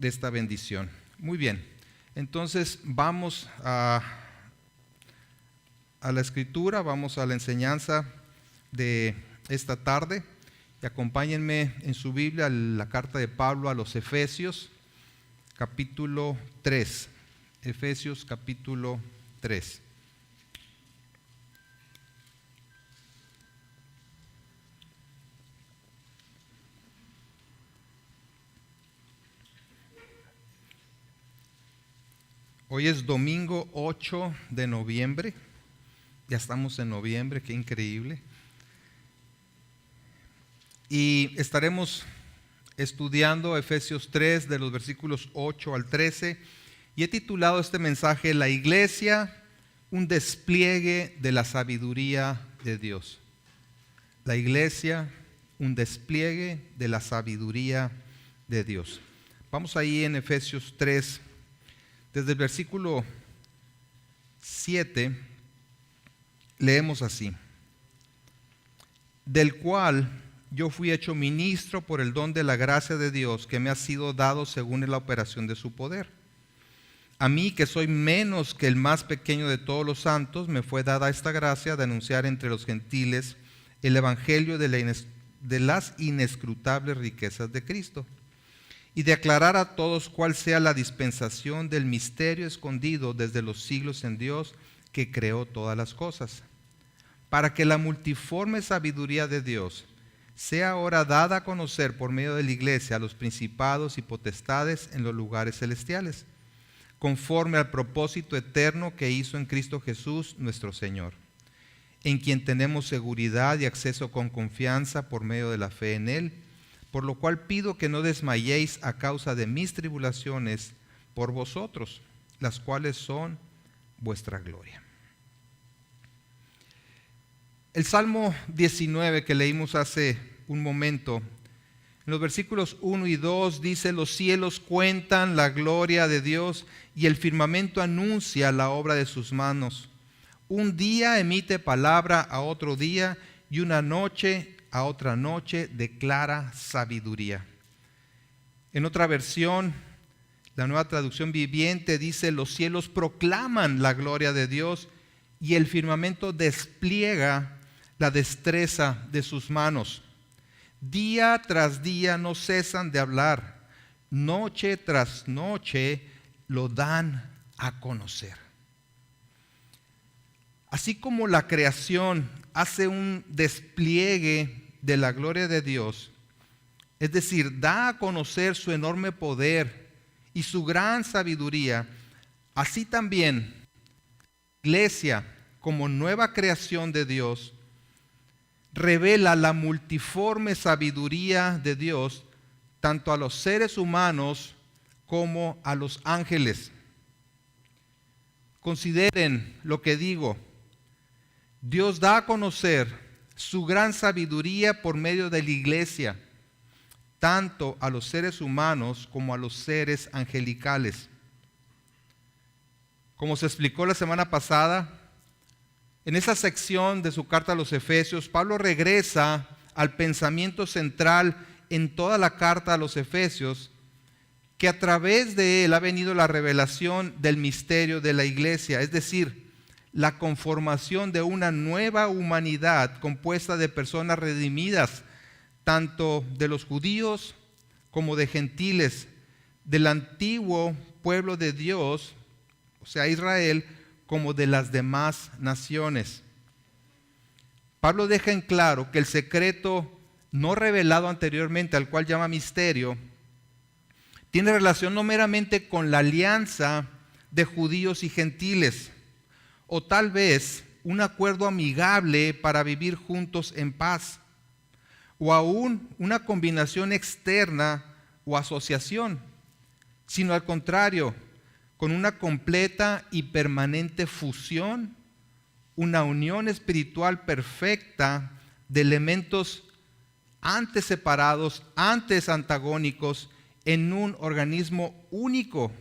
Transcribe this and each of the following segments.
de esta bendición. Muy bien, entonces vamos a la escritura, vamos a la enseñanza de esta tarde. Y acompáñenme en su Biblia a la carta de Pablo a los Efesios, capítulo 3. Efesios, capítulo 3. Hoy es domingo 8 de noviembre. Ya estamos en noviembre, qué increíble. Y estaremos estudiando Efesios 3 de los versículos 8 al 13. Y he titulado este mensaje, La Iglesia, un despliegue de la sabiduría de Dios. La Iglesia, un despliegue de la sabiduría de Dios. Vamos ahí en Efesios 3, desde el versículo 7, leemos así. Del cual yo fui hecho ministro por el don de la gracia de Dios que me ha sido dado según la operación de su poder. A mí, que soy menos que el más pequeño de todos los santos, me fue dada esta gracia de anunciar entre los gentiles el evangelio de las inescrutables riquezas de Cristo, y de aclarar a todos cuál sea la dispensación del misterio escondido desde los siglos en Dios, que creó todas las cosas, para que la multiforme sabiduría de Dios sea ahora dada a conocer por medio de la iglesia a los principados y potestades en los lugares celestiales, conforme al propósito eterno que hizo en Cristo Jesús nuestro Señor, en quien tenemos seguridad y acceso con confianza por medio de la fe en Él, por lo cual pido que no desmayéis a causa de mis tribulaciones por vosotros, las cuales son vuestra gloria. El Salmo 19 que leímos hace un momento, en los versículos 1 y 2 dice: los cielos cuentan la gloria de Dios y el firmamento anuncia la obra de sus manos. Un día emite palabra a otro día y una noche a otra noche declara sabiduría. En otra versión, la Nueva Traducción Viviente dice: los cielos proclaman la gloria de Dios y el firmamento despliega la destreza de sus manos. Día tras día no cesan de hablar, noche tras noche lo dan a conocer. Así como la creación hace un despliegue de la gloria de Dios, es decir, da a conocer su enorme poder y su gran sabiduría, así también la iglesia, como nueva creación de Dios, revela la multiforme sabiduría de Dios tanto a los seres humanos como a los ángeles. Consideren lo que digo. Dios da a conocer su gran sabiduría por medio de la iglesia, tanto a los seres humanos como a los seres angelicales. Como se explicó la semana pasada, en esa sección de su carta a los Efesios, Pablo regresa al pensamiento central en toda la carta a los Efesios, que a través de él ha venido la revelación del misterio de la iglesia, es decir, la conformación de una nueva humanidad compuesta de personas redimidas, tanto de los judíos como de gentiles, del antiguo pueblo de Dios, o sea, Israel, como de las demás naciones. Pablo deja en claro que el secreto no revelado anteriormente, al cual llama misterio, tiene relación no meramente con la alianza de judíos y gentiles, o tal vez un acuerdo amigable para vivir juntos en paz, o aún una combinación externa o asociación, sino al contrario, con una completa y permanente fusión, una unión espiritual perfecta de elementos antes separados, antes antagónicos, en un organismo único,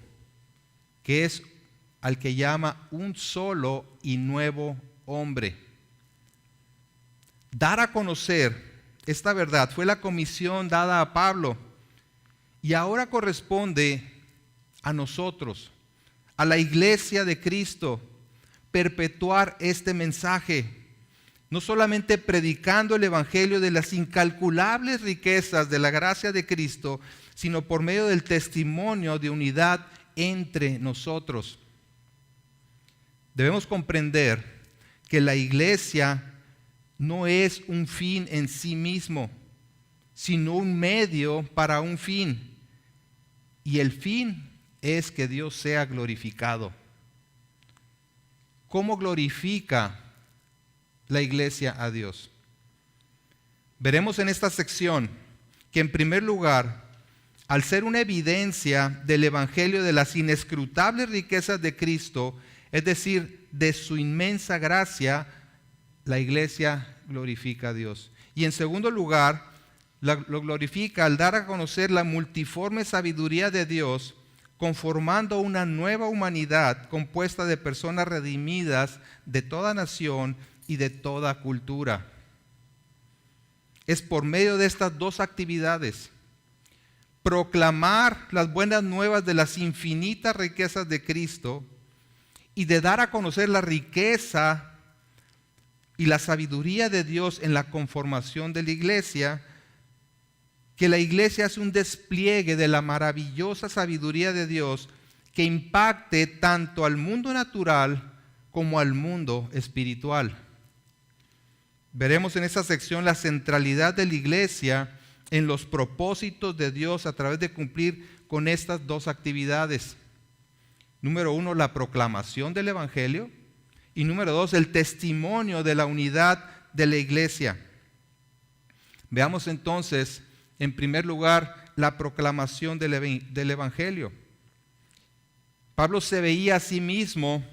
que es al que llama un solo y nuevo hombre. Dar a conocer esta verdad fue la comisión dada a Pablo, Y ahora corresponde a nosotros, a la iglesia de Cristo, perpetuar este mensaje. No solamente predicando el evangelio de las incalculables riquezas de la gracia de Cristo, sino por medio del testimonio de unidad entre nosotros. Debemos comprender que la iglesia no es un fin en sí mismo, sino un medio para un fin. Y el fin es que Dios sea glorificado. ¿Cómo glorifica la iglesia a Dios? Veremos en esta sección que en primer lugar, al ser una evidencia del evangelio de las inescrutables riquezas de Cristo, es decir, de su inmensa gracia, la iglesia glorifica a Dios. Y en segundo lugar, lo glorifica al dar a conocer la multiforme sabiduría de Dios, conformando una nueva humanidad compuesta de personas redimidas de toda nación y de toda cultura. Es por medio de estas dos actividades, proclamar las buenas nuevas de las infinitas riquezas de Cristo y de dar a conocer la riqueza y la sabiduría de Dios en la conformación de la iglesia, que la iglesia hace un despliegue de la maravillosa sabiduría de Dios que impacte tanto al mundo natural como al mundo espiritual. Veremos en esta sección la centralidad de la iglesia en los propósitos de Dios a través de cumplir con estas dos actividades. Número 1, la proclamación del evangelio, y número 2, el testimonio de la unidad de la iglesia. Veamos entonces, en primer lugar, la proclamación del evangelio. Pablo se veía a sí mismo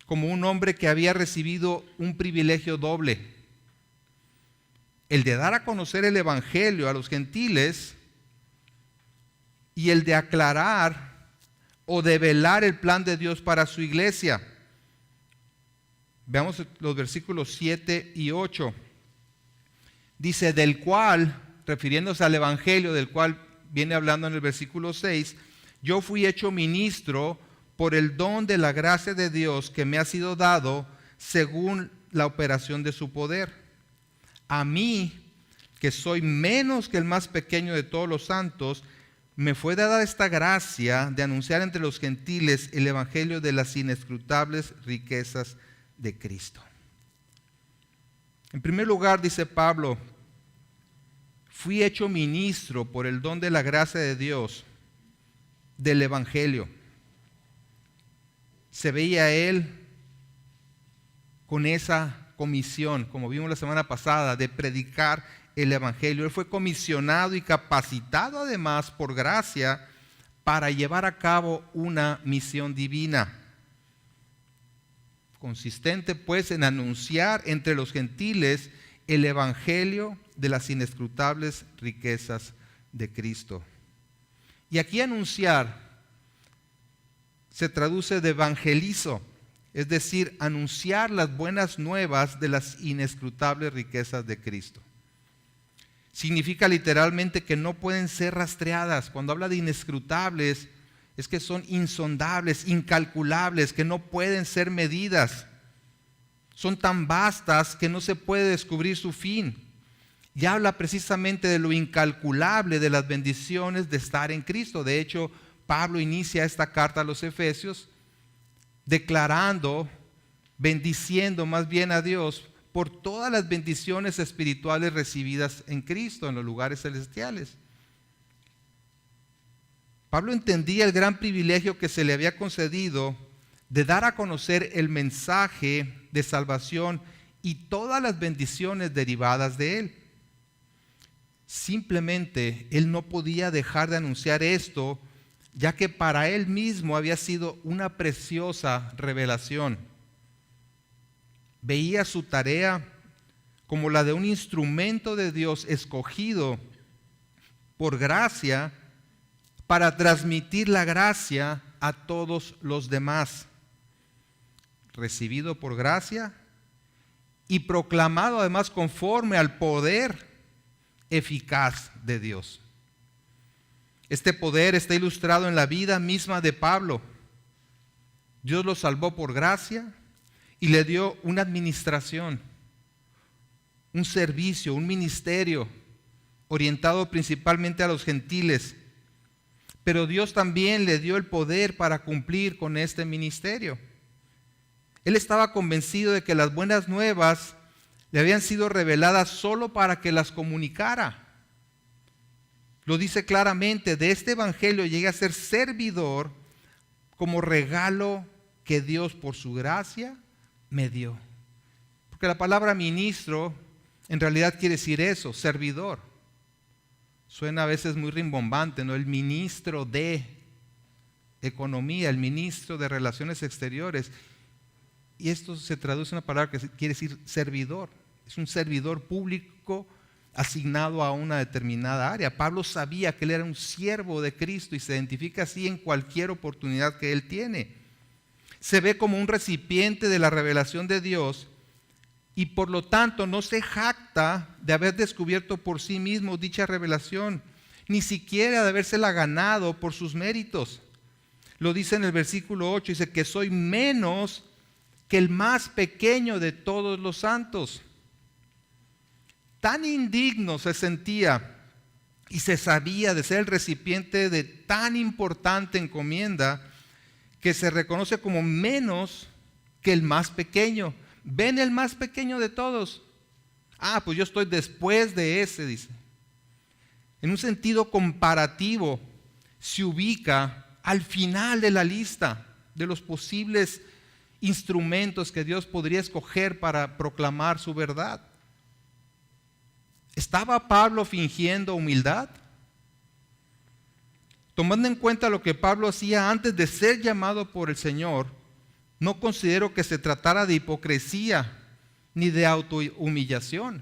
como un hombre que había recibido un privilegio doble: el de dar a conocer el evangelio a los gentiles y el de aclarar o develar el plan de Dios para su iglesia. Veamos los versículos 7 y 8. Dice, del cual, refiriéndose al evangelio del cual viene hablando en el versículo 6, yo fui hecho ministro por el don de la gracia de Dios que me ha sido dado según la operación de su poder. A mí, que soy menos que el más pequeño de todos los santos, me fue dada esta gracia de anunciar entre los gentiles el evangelio de las inescrutables riquezas de Cristo. En primer lugar, dice Pablo, fui hecho ministro por el don de la gracia de Dios del evangelio. Se veía él con esa comisión, como vimos la semana pasada, de predicar el evangelio. Él fue comisionado y capacitado además por gracia para llevar a cabo una misión divina, consistente pues en anunciar entre los gentiles el evangelio de las inescrutables riquezas de Cristo. Y aquí anunciar se traduce de evangelizo, es decir, anunciar las buenas nuevas de las inescrutables riquezas de Cristo. Significa literalmente que no pueden ser rastreadas. Cuando habla de inescrutables, es que son insondables, incalculables, que no pueden ser medidas. Son tan vastas que no se puede descubrir su fin. Y habla precisamente de lo incalculable de las bendiciones de estar en Cristo. De hecho, Pablo inicia esta carta a los Efesios declarando, bendiciendo más bien a Dios por todas las bendiciones espirituales recibidas en Cristo en los lugares celestiales. Pablo entendía el gran privilegio que se le había concedido de dar a conocer el mensaje de salvación y todas las bendiciones derivadas de él. Simplemente él no podía dejar de anunciar esto, ya que para él mismo había sido una preciosa revelación. Veía su tarea como la de un instrumento de Dios escogido por gracia para transmitir la gracia a todos los demás, recibido por gracia y proclamado además conforme al poder eficaz de Dios. Este poder está ilustrado en la vida misma de Pablo. Dios lo salvó por gracia y le dio una administración, un servicio, un ministerio orientado principalmente a los gentiles. Pero Dios también le dio el poder para cumplir con este ministerio. Él estaba convencido de que las buenas nuevas le habían sido reveladas solo para que las comunicara. Lo dice claramente: de este evangelio llegué a ser servidor como regalo que Dios por su gracia me dio. Porque la palabra ministro en realidad quiere decir eso, servidor. Suena a veces muy rimbombante, ¿no? El ministro de Economía, el ministro de Relaciones Exteriores. Y esto se traduce en una palabra que quiere decir servidor. Es un servidor público asignado a una determinada área. Pablo sabía que él era un siervo de Cristo y se identifica así en cualquier oportunidad que él tiene. Se ve como un recipiente de la revelación de Dios y por lo tanto no se jacta de haber descubierto por sí mismo dicha revelación, ni siquiera de habérsela ganado por sus méritos. Lo dice en el versículo 8, dice que soy menos que el más pequeño de todos los santos. Tan indigno se sentía y se sabía de ser el recipiente de tan importante encomienda que se reconoce como menos que el más pequeño. ¿Ven el más pequeño de todos? Ah, pues yo estoy después de ese, dice. En un sentido comparativo, se ubica al final de la lista de los posibles instrumentos que Dios podría escoger para proclamar su verdad. ¿Estaba Pablo fingiendo humildad? Tomando en cuenta lo que Pablo hacía antes de ser llamado por el Señor, no considero que se tratara de hipocresía ni de autohumillación.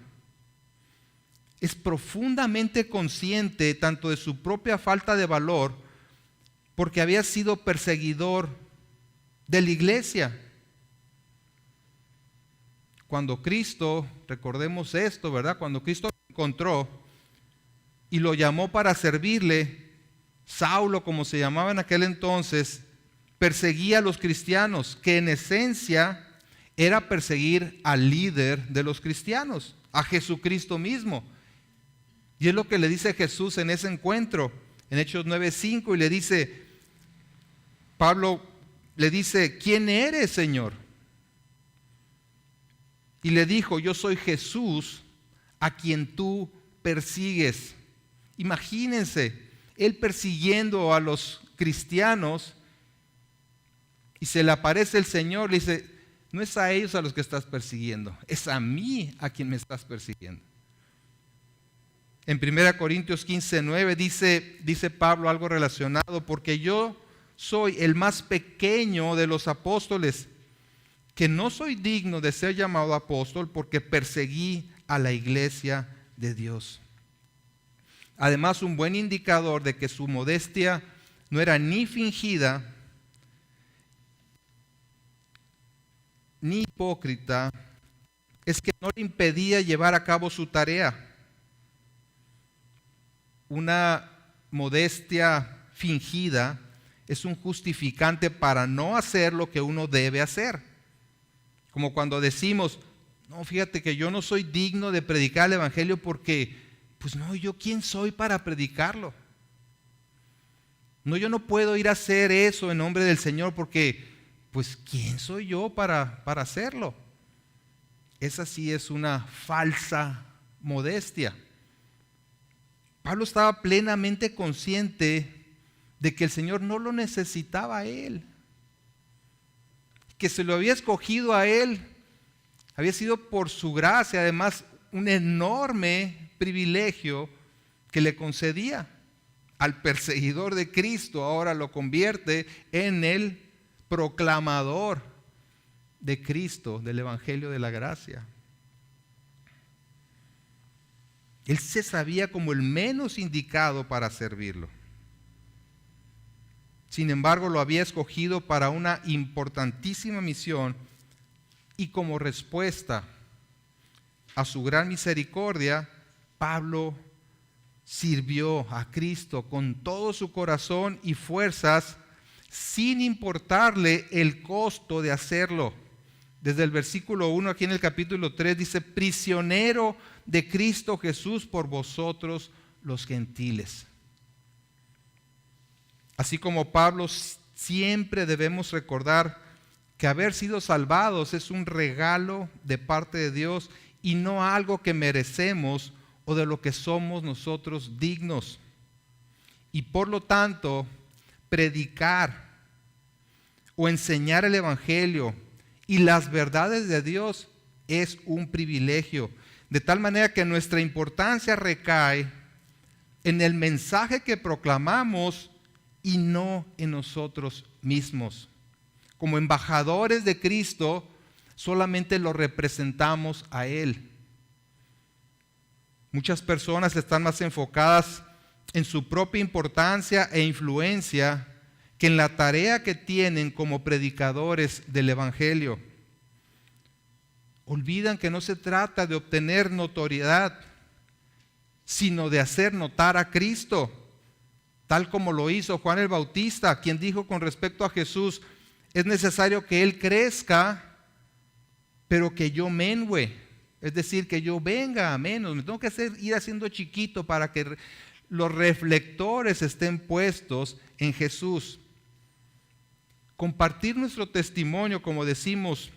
Es profundamente consciente tanto de su propia falta de valor, porque había sido perseguidor de la iglesia. Cuando Cristo, recordemos esto, ¿verdad? Cuando Cristo lo encontró y lo llamó para servirle, Saulo, como se llamaba en aquel entonces, perseguía a los cristianos, que en esencia era perseguir al líder de los cristianos, a Jesucristo mismo. Y es lo que le dice Jesús en ese encuentro, en Hechos 9:5, y le dice, Pablo le dice, ¿quién eres, Señor? Y le dijo, yo soy Jesús a quien tú persigues. Imagínense, él persiguiendo a los cristianos y se le aparece el Señor, le dice, no es a ellos a los que estás persiguiendo, es a mí a quien me estás persiguiendo. En 1 Corintios 15:9 dice Pablo algo relacionado, porque yo soy el más pequeño de los apóstoles, que no soy digno de ser llamado apóstol porque perseguí a la iglesia de Dios. Además, un buen indicador de que su modestia no era ni fingida ni hipócrita es que no le impedía llevar a cabo su tarea. Una modestia fingida es un justificante para no hacer lo que uno debe hacer. Como cuando decimos, no, fíjate que yo no soy digno de predicar el evangelio porque, pues no, ¿yo quién soy para predicarlo? No, yo no puedo ir a hacer eso en nombre del Señor porque, pues, ¿quién soy yo para hacerlo? Esa sí es una falsa modestia. Pablo estaba plenamente consciente de que el Señor no lo necesitaba a él, que se lo había escogido a él, había sido por su gracia, además un enorme privilegio que le concedía al perseguidor de Cristo, ahora lo convierte en el proclamador de Cristo, del Evangelio de la gracia. Él se sabía como el menos indicado para servirlo. Sin embargo, lo había escogido para una importantísima misión y como respuesta a su gran misericordia, Pablo sirvió a Cristo con todo su corazón y fuerzas, sin importarle el costo de hacerlo. Desde el versículo 1 aquí en el capítulo 3 dice: prisionero de Cristo Jesús por vosotros los gentiles. Así como Pablo, siempre debemos recordar que haber sido salvados es un regalo de parte de Dios y no algo que merecemos o de lo que somos nosotros dignos. Y por lo tanto, predicar o enseñar el Evangelio y las verdades de Dios es un privilegio, de tal manera que nuestra importancia recae en el mensaje que proclamamos y no en nosotros mismos. Como embajadores de Cristo, solamente lo representamos a Él. Muchas personas están más enfocadas en su propia importancia e influencia que en la tarea que tienen como predicadores del Evangelio. Olvidan que no se trata de obtener notoriedad, sino de hacer notar a Cristo, tal como lo hizo Juan el Bautista, quien dijo con respecto a Jesús: es necesario que Él crezca, pero que yo mengüe. Es decir, que yo venga a menos. Me tengo que ir haciendo chiquito para que los reflectores estén puestos en Jesús. Compartir nuestro testimonio, como decimos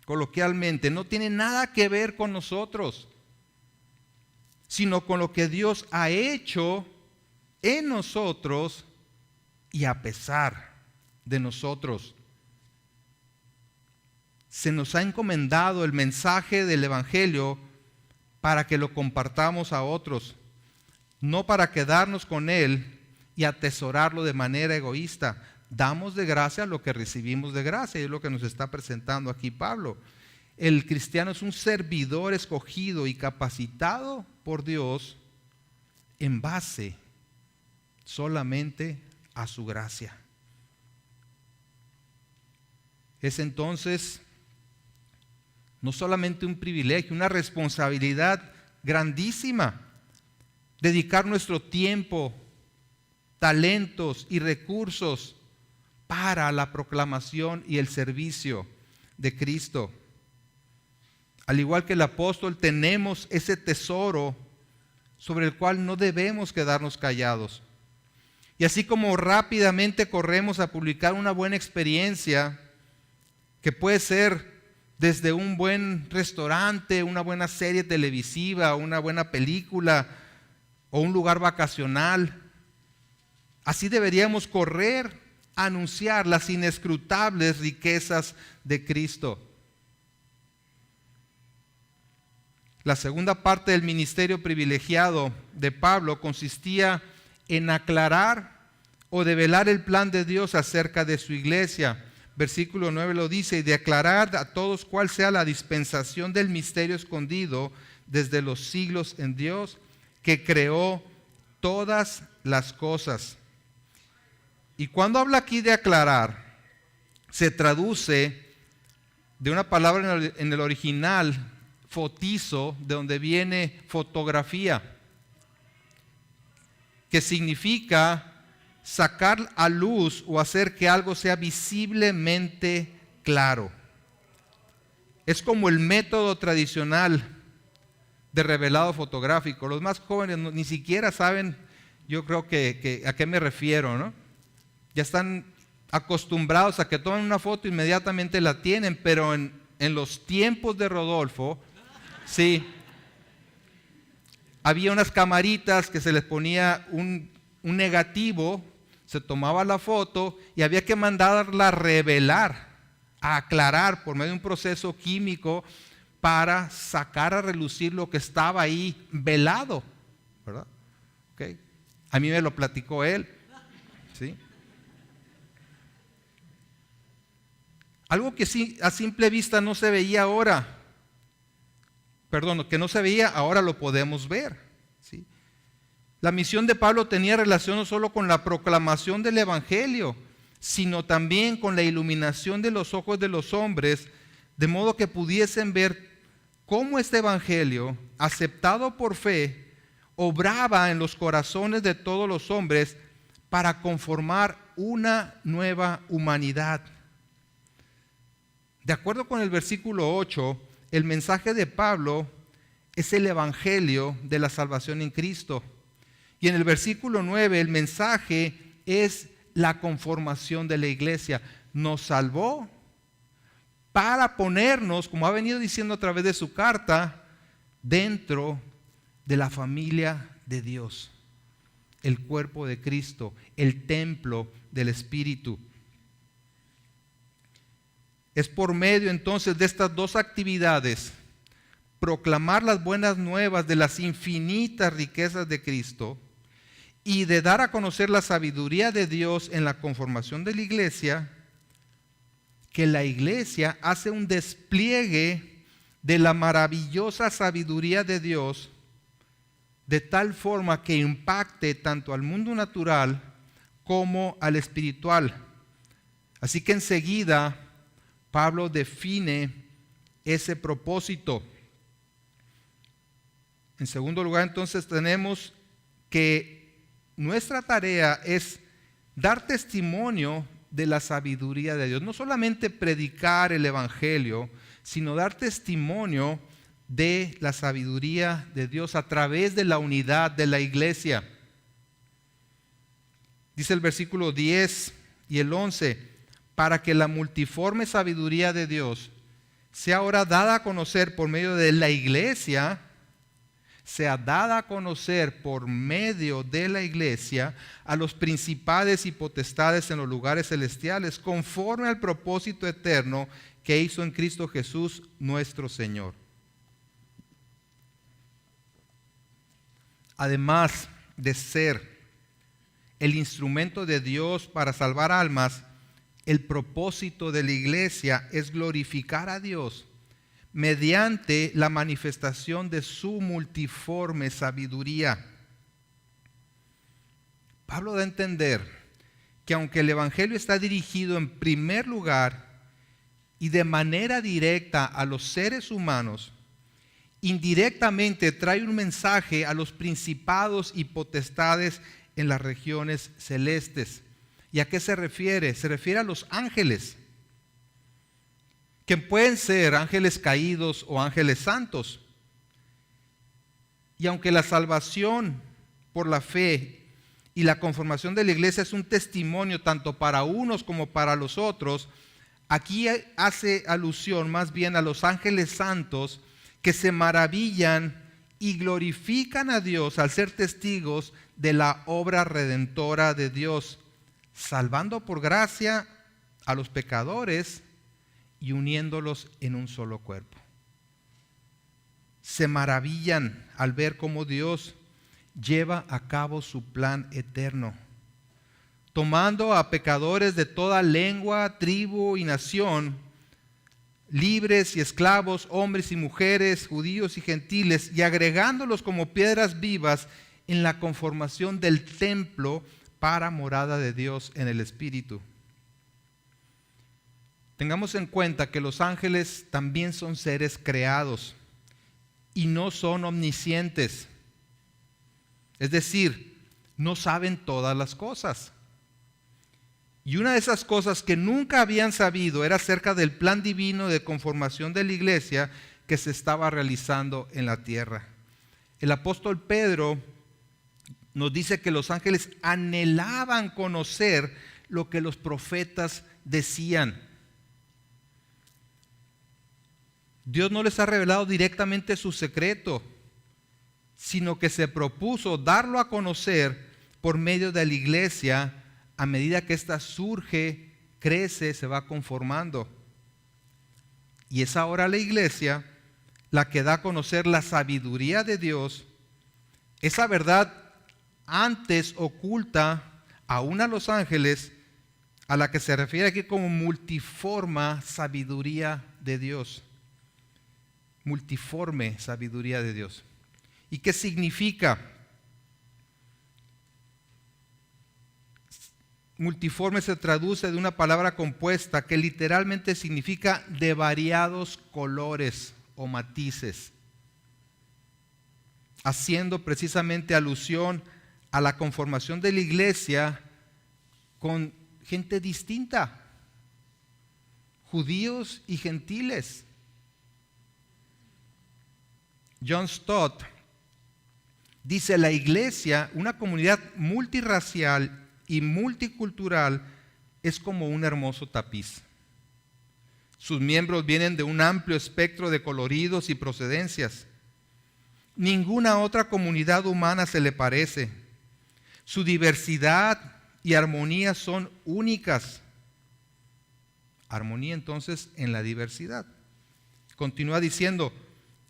coloquialmente, no tiene nada que ver con nosotros, sino con lo que Dios ha hecho en nosotros y a pesar de nosotros. Se nos ha encomendado el mensaje del Evangelio para que lo compartamos a otros, no para quedarnos con él y atesorarlo de manera egoísta. Damos de gracia lo que recibimos de gracia, y es lo que nos está presentando aquí Pablo. El cristiano es un servidor escogido y capacitado por Dios en base solamente a su gracia. Es entonces no solamente un privilegio, una responsabilidad grandísima, dedicar nuestro tiempo, talentos y recursos para la proclamación y el servicio de Cristo. Al igual que el apóstol, tenemos ese tesoro sobre el cual no debemos quedarnos callados. Y así como rápidamente corremos a publicar una buena experiencia, que puede ser desde un buen restaurante, una buena serie televisiva, una buena película o un lugar vacacional, así deberíamos correr a anunciar las inescrutables riquezas de Cristo. La segunda parte del ministerio privilegiado de Pablo consistía en aclarar o develar el plan de Dios acerca de su iglesia. Versículo 9 lo dice: y de aclarar a todos cuál sea la dispensación del misterio escondido desde los siglos en Dios, que creó todas las cosas. Y cuando habla aquí de aclarar, se traduce de una palabra en el original, fotizo, de donde viene fotografía, que significa sacar a luz o hacer que algo sea visiblemente claro. Es como el método tradicional de revelado fotográfico. Los más jóvenes ni siquiera saben, yo creo que a qué me refiero, ¿no? Ya están acostumbrados a que tomen una foto e inmediatamente la tienen, pero en los tiempos de Rodolfo, sí, había unas camaritas que se les ponía un negativo, se tomaba la foto y había que mandarla a revelar, a aclarar por medio de un proceso químico para sacar a relucir lo que estaba ahí velado, ¿verdad? Okay. A mí me lo platicó él, ¿sí? Algo que sí, a simple vista no se veía ahora, que no se veía, ahora lo podemos ver, ¿sí? La misión de Pablo tenía relación no solo con la proclamación del Evangelio, sino también con la iluminación de los ojos de los hombres, de modo que pudiesen ver cómo este Evangelio, aceptado por fe, obraba en los corazones de todos los hombres para conformar una nueva humanidad. De acuerdo con el versículo 8, el mensaje de Pablo es el evangelio de la salvación en Cristo. Y en el versículo 9, el mensaje es la conformación de la iglesia. Nos salvó para ponernos, como ha venido diciendo a través de su carta, dentro de la familia de Dios, el cuerpo de Cristo, el templo del Espíritu. Es por medio entonces de estas dos actividades, proclamar las buenas nuevas de las infinitas riquezas de Cristo y de dar a conocer la sabiduría de Dios en la conformación de la iglesia, que la iglesia hace un despliegue de la maravillosa sabiduría de Dios de tal forma que impacte tanto al mundo natural como al espiritual. Así que enseguida Pablo define ese propósito. En segundo lugar, entonces, tenemos que nuestra tarea es dar testimonio de la sabiduría de Dios. No solamente predicar el evangelio, sino dar testimonio de la sabiduría de Dios a través de la unidad de la iglesia. Dice el versículo 10 y el 11, para que la multiforme sabiduría de Dios sea ahora dada a conocer por medio de la iglesia, sea dada a conocer por medio de la iglesia a los principados y potestades en los lugares celestiales, conforme al propósito eterno que hizo en Cristo Jesús nuestro Señor. Además de ser el instrumento de Dios para salvar almas, el propósito de la iglesia es glorificar a Dios mediante la manifestación de su multiforme sabiduría. Pablo da a entender que aunque el evangelio está dirigido en primer lugar y de manera directa a los seres humanos, indirectamente trae un mensaje a los principados y potestades en las regiones celestes. ¿Y a qué se refiere? Se refiere a los ángeles, que pueden ser ángeles caídos o ángeles santos. Y aunque la salvación por la fe y la conformación de la iglesia es un testimonio tanto para unos como para los otros, aquí hace alusión más bien a los ángeles santos que se maravillan y glorifican a Dios al ser testigos de la obra redentora de Dios, salvando por gracia a los pecadores y uniéndolos en un solo cuerpo. Se maravillan al ver cómo Dios lleva a cabo su plan eterno, tomando a pecadores de toda lengua, tribu y nación, libres y esclavos, hombres y mujeres, judíos y gentiles, y agregándolos como piedras vivas en la conformación del templo para morada de Dios en el Espíritu. Tengamos en cuenta que los ángeles también son seres creados y no son omniscientes. Es decir, no saben todas las cosas. Y una de esas cosas que nunca habían sabido era acerca del plan divino de conformación de la iglesia que se estaba realizando en la tierra. El apóstol Pedro nos dice que los ángeles anhelaban conocer lo que los profetas decían. Dios no les ha revelado directamente su secreto, sino que se propuso darlo a conocer por medio de la iglesia a medida que ésta surge, crece, se va conformando. Y es ahora la iglesia la que da a conocer la sabiduría de Dios, esa verdad antes oculta aún a los ángeles, a la que se refiere aquí como multiforme sabiduría de Dios. Multiforme sabiduría de Dios. ¿Y qué significa? Multiforme se traduce de una palabra compuesta que literalmente significa de variados colores o matices. haciendo precisamente alusión a la conformación de la iglesia con gente distinta, judíos y gentiles. John Stott dice: la iglesia, una comunidad multirracial y multicultural, es como un hermoso tapiz. Sus miembros vienen de un amplio espectro de coloridos y procedencias. Ninguna otra comunidad humana se le parece. Su diversidad y armonía son únicas. Armonía entonces en la diversidad. Continúa diciendo: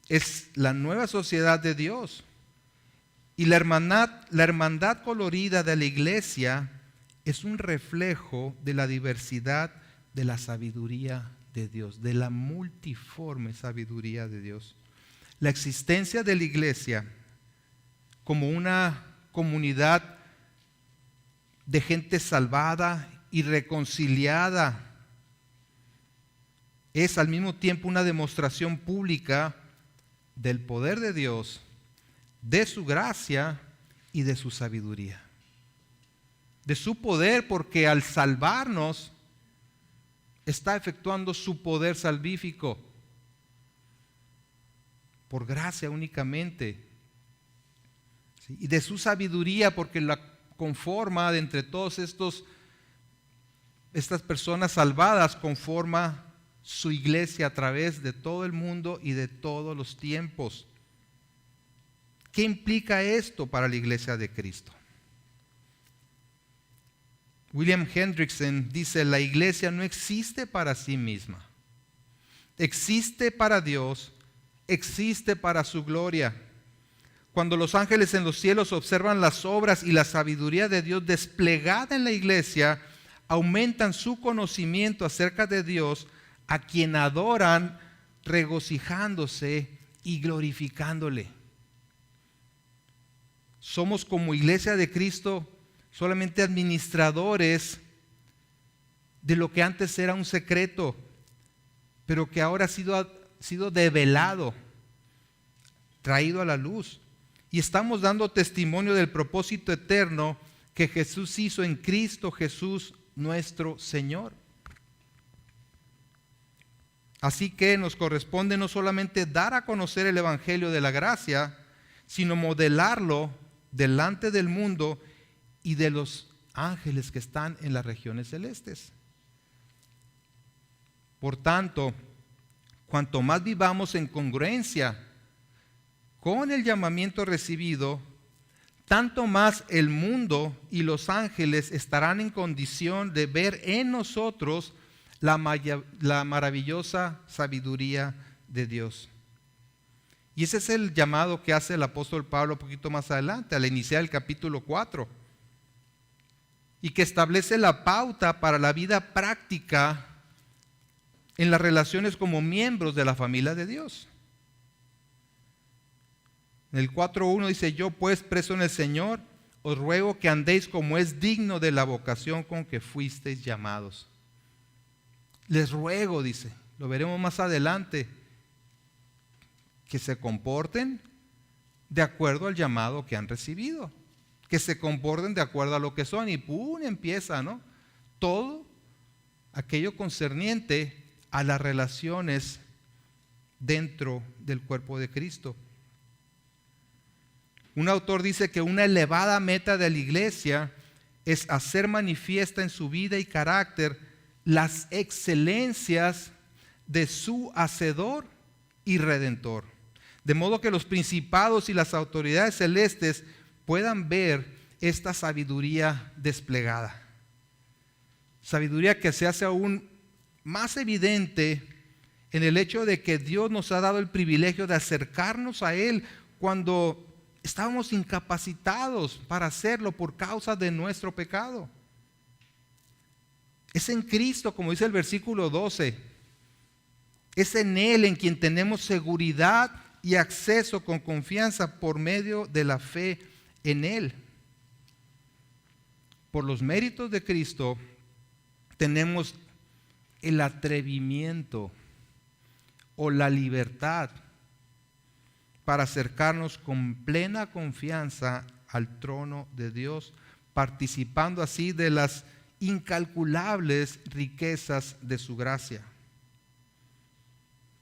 es la nueva sociedad de Dios. Y la hermandad colorida de la iglesia es un reflejo de la diversidad de la sabiduría de Dios, de la multiforme sabiduría de Dios. La existencia de la iglesia como una comunidad de gente salvada y reconciliada es al mismo tiempo una demostración pública del poder de Dios, de su gracia y de su sabiduría. De su poder, porque al salvarnos está efectuando su poder salvífico por gracia únicamente. ¿Sí? Y de su sabiduría, porque la conforma de entre todos estas personas salvadas, conforma su iglesia a través de todo el mundo y de todos los tiempos. ¿Qué implica esto para la iglesia de Cristo? William Hendrickson dice: la iglesia no existe para sí misma, existe para Dios, existe para su gloria. Cuando los ángeles en los cielos observan las obras y la sabiduría de Dios desplegada en la iglesia, aumentan su conocimiento acerca de Dios, a quien adoran regocijándose y glorificándole. Somos, como iglesia de Cristo, solamente administradores de lo que antes era un secreto, pero que ahora ha sido develado, traído a la luz. Y estamos dando testimonio del propósito eterno que Jesús hizo en Cristo Jesús nuestro Señor. Así que nos corresponde no solamente dar a conocer el Evangelio de la gracia, sino modelarlo delante del mundo y de los ángeles que están en las regiones celestes. Por tanto, cuanto más vivamos en congruencia con el llamamiento recibido, tanto más el mundo y los ángeles estarán en condición de ver en nosotros la maravillosa sabiduría de Dios. Y ese es el llamado que hace el apóstol Pablo un poquito más adelante, al iniciar el capítulo 4, y que establece la pauta para la vida práctica en las relaciones como miembros de la familia de Dios. En el 4:1 dice: yo pues, preso en el Señor, os ruego que andéis como es digno de la vocación con que fuisteis llamados. Les ruego, dice, lo veremos más adelante, que se comporten de acuerdo al llamado que han recibido, que se comporten de acuerdo a lo que son, y ¡pum! Empieza, ¿no? Todo aquello concerniente a las relaciones dentro del cuerpo de Cristo. Un autor dice que una elevada meta de la iglesia es hacer manifiesta en su vida y carácter las excelencias de su Hacedor y Redentor, de modo que los principados y las autoridades celestes puedan ver esta sabiduría desplegada. Sabiduría que se hace aún más evidente en el hecho de que Dios nos ha dado el privilegio de acercarnos a Él cuando estábamos incapacitados para hacerlo por causa de nuestro pecado. Es en Cristo, como dice el versículo 12, es en Él en quien tenemos seguridad y acceso con confianza por medio de la fe en Él. Por los méritos de Cristo tenemos el atrevimiento o la libertad para acercarnos con plena confianza al trono de Dios, participando así de las incalculables riquezas de su gracia.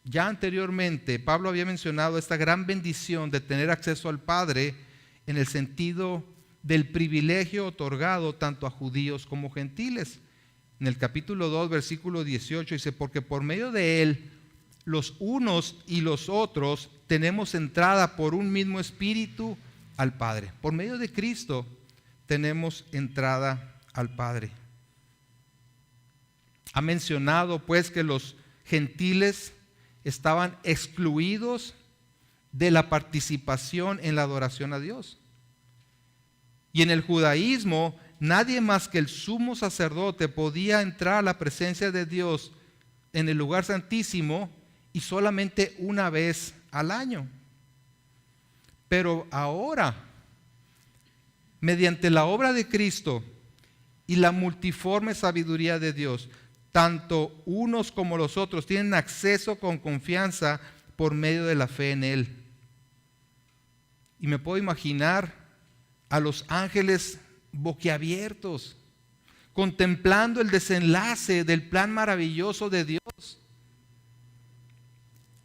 Ya anteriormente, Pablo había mencionado esta gran bendición de tener acceso al Padre en el sentido del privilegio otorgado tanto a judíos como gentiles. En el capítulo 2, versículo 18 dice, porque por medio de Él, los unos y los otros tenemos entrada por un mismo espíritu al Padre. Por medio de Cristo tenemos entrada al Padre. Ha mencionado pues que los gentiles estaban excluidos de la participación en la adoración a Dios. Y en el judaísmo, nadie más que el sumo sacerdote podía entrar a la presencia de Dios en el lugar santísimo y solamente una vez al año. Pero ahora, mediante la obra de Cristo y la multiforme sabiduría de Dios, tanto unos como los otros tienen acceso con confianza por medio de la fe en Él. Y me puedo imaginar a los ángeles boquiabiertos, contemplando el desenlace del plan maravilloso de Dios,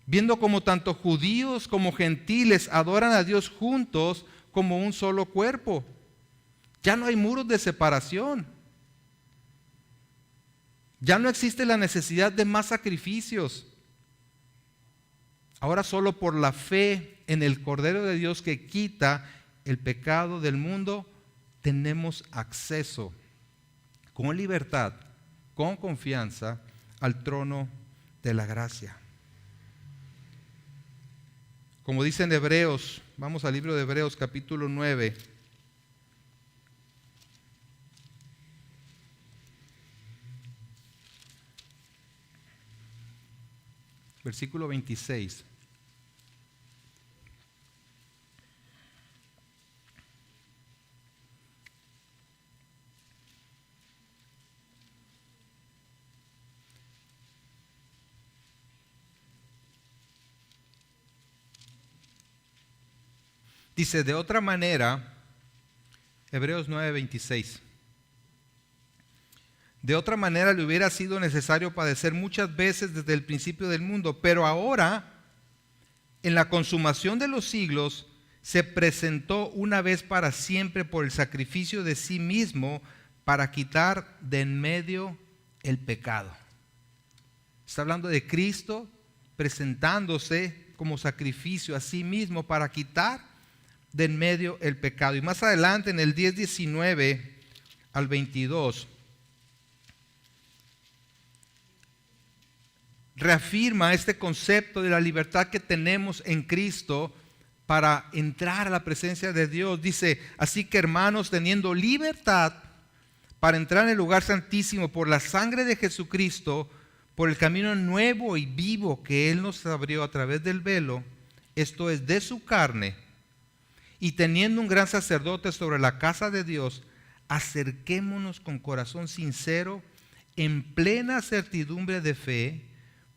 viendo como tanto judíos como gentiles adoran a Dios juntos como un solo cuerpo. Ya no hay muros de separación. Ya no existe la necesidad de más sacrificios. Ahora solo por la fe en el Cordero de Dios que quita el pecado del mundo, tenemos acceso con libertad, con confianza al trono de la gracia. Como dice en Hebreos, vamos al libro de Hebreos capítulo 9. Versículo 26. Dice, de otra manera, Hebreos 9:26. De otra manera le hubiera sido necesario padecer muchas veces desde el principio del mundo, pero ahora, en la consumación de los siglos, se presentó una vez para siempre por el sacrificio de sí mismo para quitar de en medio el pecado. Está hablando de Cristo presentándose como sacrificio a sí mismo para quitar de en medio el pecado. Y más adelante en el 10:19 al 22 reafirma este concepto de la libertad que tenemos en Cristo para entrar a la presencia de Dios. Dice, así que hermanos, teniendo libertad para entrar en el lugar santísimo por la sangre de Jesucristo, por el camino nuevo y vivo que Él nos abrió a través del velo, esto es de su carne, y teniendo un gran sacerdote sobre la casa de Dios, acerquémonos con corazón sincero, en plena certidumbre de fe,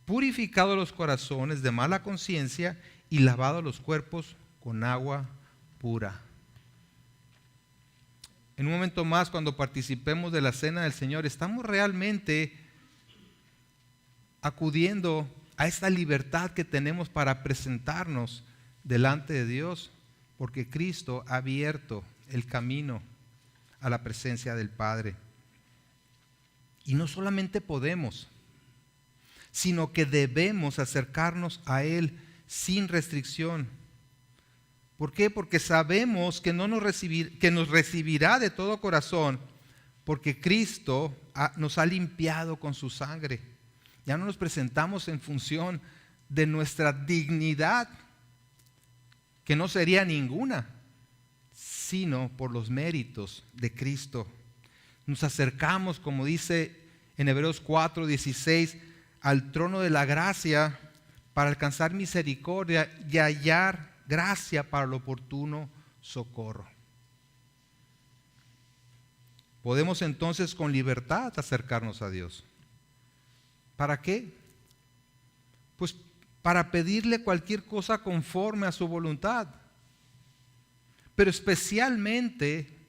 purificados los corazones de mala conciencia y lavados los cuerpos con agua pura. En un momento más, cuando participemos de la cena del Señor, estamos realmente acudiendo a esta libertad que tenemos para presentarnos delante de Dios, porque Cristo ha abierto el camino a la presencia del Padre. Y no solamente podemos, sino que debemos acercarnos a Él sin restricción. ¿Por qué? Porque sabemos que nos recibirá de todo corazón, porque Cristo nos ha limpiado con su sangre. Ya no nos presentamos en función de nuestra dignidad, que no sería ninguna, sino por los méritos de Cristo. Nos acercamos, como dice en Hebreos 4:16, al trono de la gracia para alcanzar misericordia y hallar gracia para el oportuno socorro. Podemos entonces con libertad acercarnos a Dios. ¿Para qué? Pues para pedirle cualquier cosa conforme a su voluntad, pero especialmente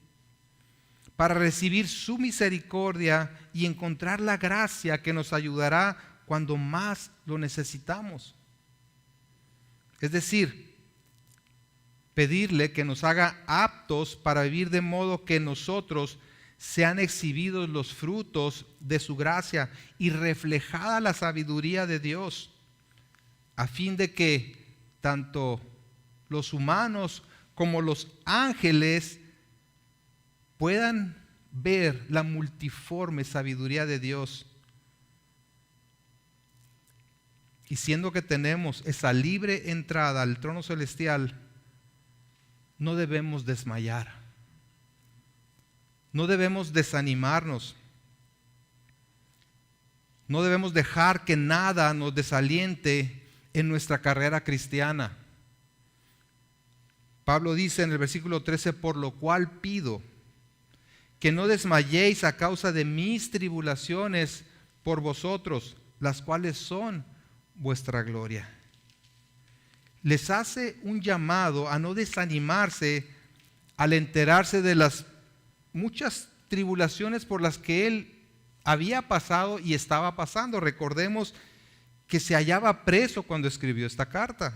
para recibir su misericordia y encontrar la gracia que nos ayudará cuando más lo necesitamos. Es decir, pedirle que nos haga aptos para vivir de modo que en nosotros sean exhibidos los frutos de su gracia y reflejada la sabiduría de Dios, a fin de que tanto los humanos como los ángeles puedan ver la multiforme sabiduría de Dios. Y siendo que tenemos esa libre entrada al trono celestial, no debemos desmayar, no debemos desanimarnos, no debemos dejar que nada nos desaliente en nuestra carrera cristiana. Pablo dice en el versículo 13, por lo cual pido que no desmayéis a causa de mis tribulaciones por vosotros, las cuales son vuestra gloria. Les hace un llamado a no desanimarse al enterarse de las muchas tribulaciones por las que él había pasado y estaba pasando. Recordemos que se hallaba preso cuando escribió esta carta.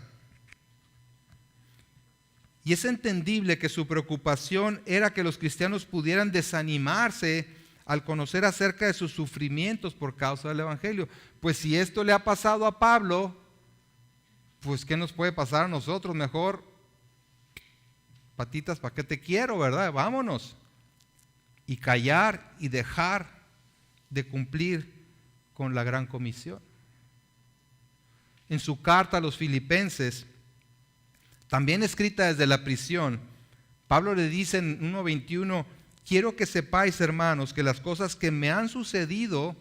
Y es entendible que su preocupación era que los cristianos pudieran desanimarse al conocer acerca de sus sufrimientos por causa del Evangelio. Pues si esto le ha pasado a Pablo, pues ¿qué nos puede pasar a nosotros? Mejor, patitas, ¿para qué te quiero, verdad? Vámonos. Y callar y dejar de cumplir con la gran comisión. En su carta a los Filipenses, también escrita desde la prisión, Pablo le dice en 1:21, quiero que sepáis, hermanos, que las cosas que me han sucedido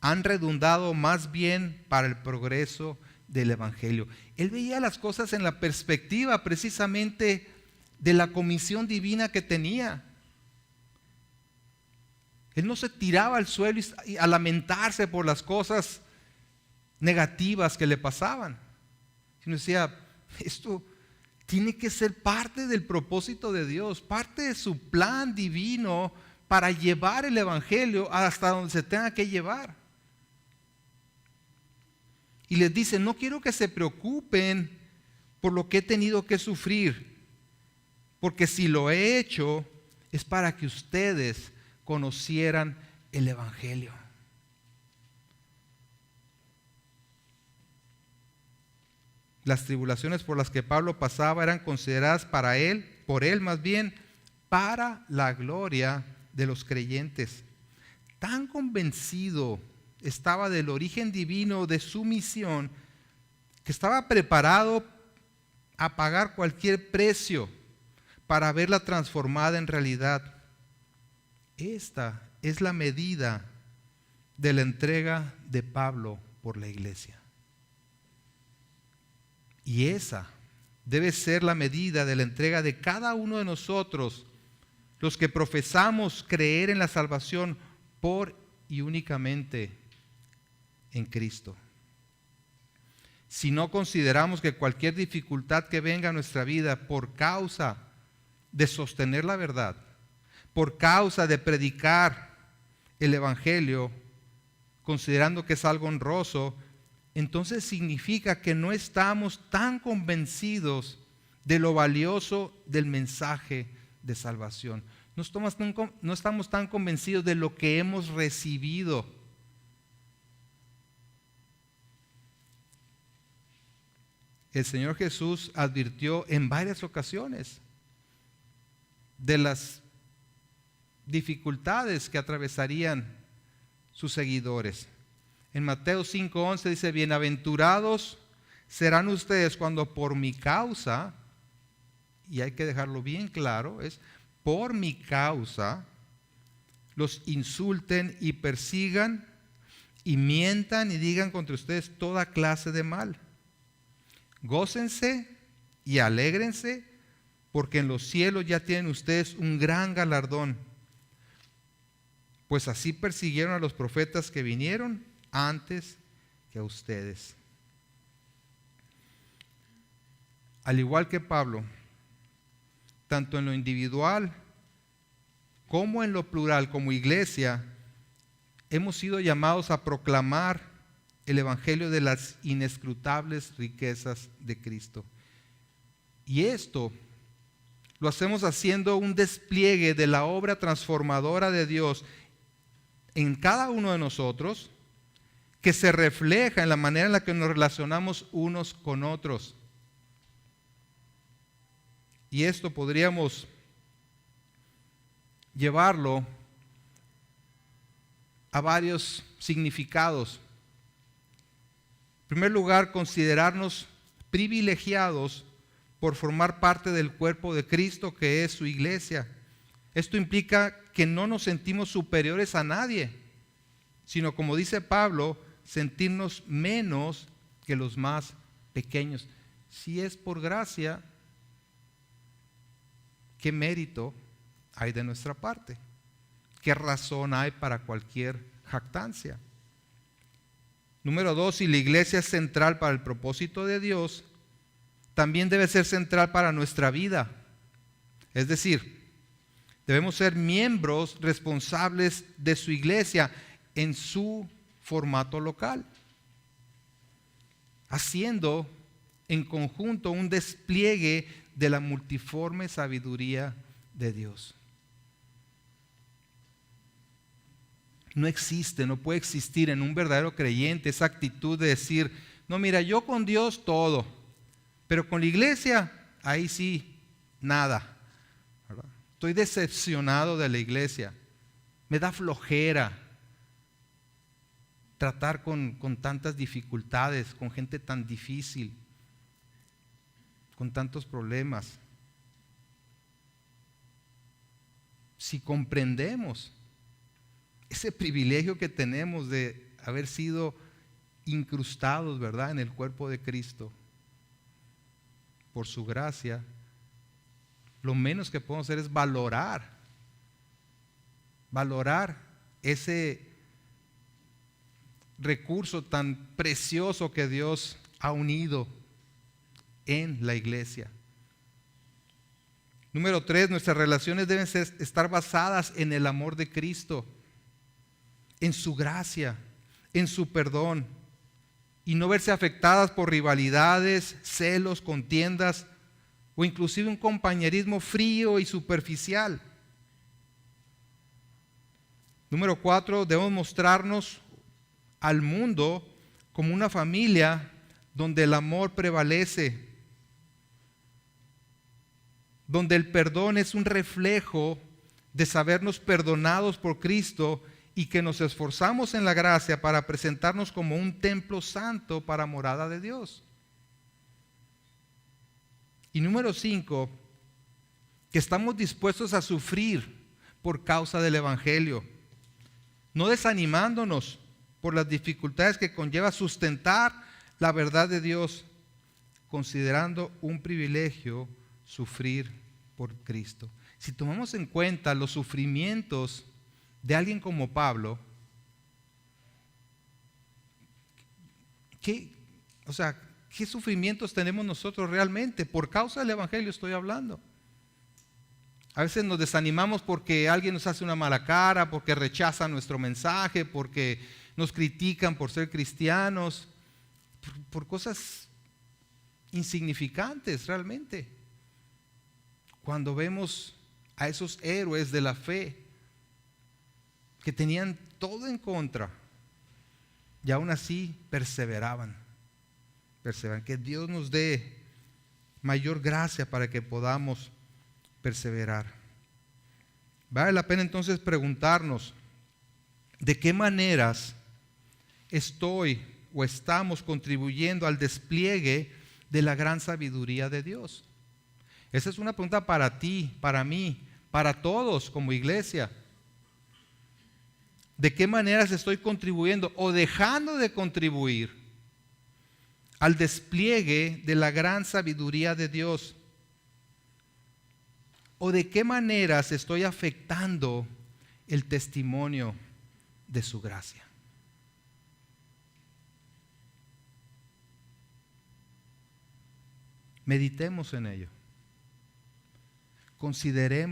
han redundado más bien para el progreso del Evangelio. Él veía las cosas en la perspectiva precisamente de la comisión divina que tenía. Él no se tiraba al suelo a lamentarse por las cosas negativas que le pasaban, sino decía, esto tiene que ser parte del propósito de Dios, parte de su plan divino para llevar el Evangelio hasta donde se tenga que llevar. Y les dice, no quiero que se preocupen por lo que he tenido que sufrir, porque si lo he hecho es para que ustedes conocieran el Evangelio. Las tribulaciones por las que Pablo pasaba eran consideradas por él más bien, para la gloria de los creyentes. Tan convencido estaba del origen divino de su misión, que estaba preparado a pagar cualquier precio para verla transformada en realidad. Esta es la medida de la entrega de Pablo por la iglesia. Y esa debe ser la medida de la entrega de cada uno de nosotros, los que profesamos creer en la salvación por y únicamente en Cristo. Si no consideramos que cualquier dificultad que venga a nuestra vida por causa de sostener la verdad, por causa de predicar el Evangelio, considerando que es algo honroso, entonces significa que no estamos tan convencidos de lo valioso del mensaje de salvación. No estamos tan convencidos de lo que hemos recibido. El Señor Jesús advirtió en varias ocasiones de las dificultades que atravesarían sus seguidores. En Mateo 5:11 dice, bienaventurados serán ustedes cuando por mi causa, y hay que dejarlo bien claro, es por mi causa, los insulten y persigan y mientan y digan contra ustedes toda clase de mal. Gócense y alégrense, porque en los cielos ya tienen ustedes un gran galardón. Pues así persiguieron a los profetas que vinieron antes que a ustedes. al igual que Pablo, tanto en lo individual como en lo plural, como iglesia, hemos sido llamados a proclamar el evangelio de las inescrutables riquezas de Cristo. Y esto lo hacemos haciendo un despliegue de la obra transformadora de Dios en cada uno de nosotros, que se refleja en la manera en la que nos relacionamos unos con otros. Y esto podríamos llevarlo a varios significados. En primer lugar, considerarnos privilegiados por formar parte del cuerpo de Cristo, que es su iglesia. Esto implica que no nos sentimos superiores a nadie, sino, como dice Pablo, sentirnos menos que los más pequeños. Si es por gracia, ¿qué mérito hay de nuestra parte? ¿Qué razón hay para cualquier jactancia? Número 2, si la iglesia es central para el propósito de Dios, también debe ser central para nuestra vida. Es decir, debemos ser miembros responsables de su iglesia en su formato local, haciendo en conjunto un despliegue de la multiforme sabiduría de Dios. No existe, no puede existir en un verdadero creyente esa actitud de decir, no, mira, yo con Dios todo, pero con la iglesia, ahí sí, nada. ¿Verdad? Estoy decepcionado de la iglesia. Me da flojera tratar con tantas dificultades, con gente tan difícil, con tantos problemas. Si comprendemos ese privilegio que tenemos de haber sido incrustados, ¿verdad?, en el cuerpo de Cristo, por su gracia, lo menos que podemos hacer es valorar ese recurso tan precioso que Dios ha unido en la iglesia. Número 3, nuestras relaciones deben estar basadas en el amor de Cristo, en su gracia, en su perdón, y no verse afectadas por rivalidades, celos, contiendas o inclusive un compañerismo frío y superficial. Número 4, debemos mostrarnos al mundo como una familia donde el amor prevalece, donde el perdón es un reflejo de sabernos perdonados por Cristo y que nos esforzamos en la gracia para presentarnos como un templo santo para morada de Dios. Y número 5, que estamos dispuestos a sufrir por causa del Evangelio, no desanimándonos por las dificultades que conlleva sustentar la verdad de Dios, considerando un privilegio sufrir por Cristo. Si tomamos en cuenta los sufrimientos de alguien como Pablo, ¿qué sufrimientos tenemos nosotros realmente? Por causa del Evangelio estoy hablando. A veces nos desanimamos porque alguien nos hace una mala cara, porque rechaza nuestro mensaje, porque nos critican por ser cristianos, por cosas insignificantes realmente. Cuando vemos a esos héroes de la fe que tenían todo en contra y aún así perseveraban. Que Dios nos dé mayor gracia para que podamos perseverar. Vale la pena entonces preguntarnos de qué maneras estoy o estamos contribuyendo al despliegue de la gran sabiduría de Dios. Esa es una pregunta para ti, para mí, para todos como iglesia. ¿De qué maneras estoy contribuyendo o dejando de contribuir al despliegue de la gran sabiduría de Dios? ¿O de qué maneras estoy afectando el testimonio de su gracia? Meditemos en ello. Consideremos